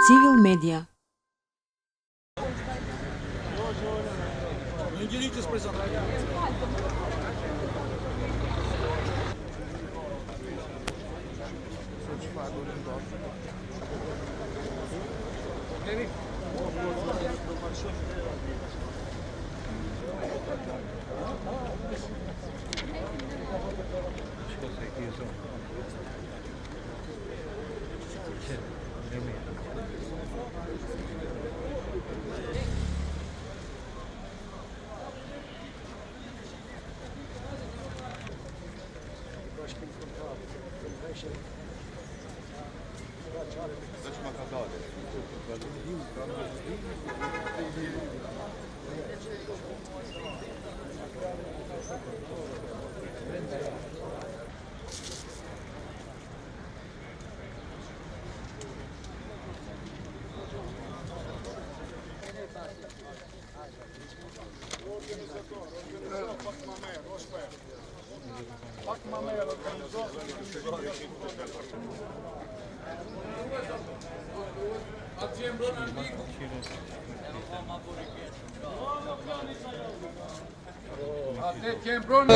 Civil Media.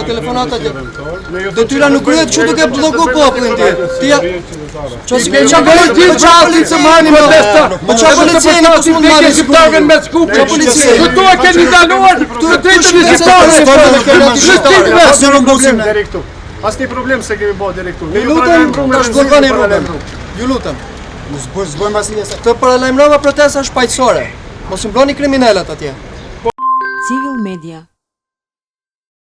Telefonata detyra nuk kryhet kështu duke blloku popullin ti. Çfarë policë marrni me testa? Po çfarë policia në kush mund marrë shqiptarën me skup? Çfarë policia? Këtu e keni ndaluar. Këtu e drejtë shqiptarë. Asnjë problem se kemi bërë deri këtu. Ju lutem, tash bllokoni rrugën. Ju lutem. Mos bëjmë asnjë sa. Të paralajmërova protesta shpajtësore. Mos i mbloni kriminalet atje. Civil Media.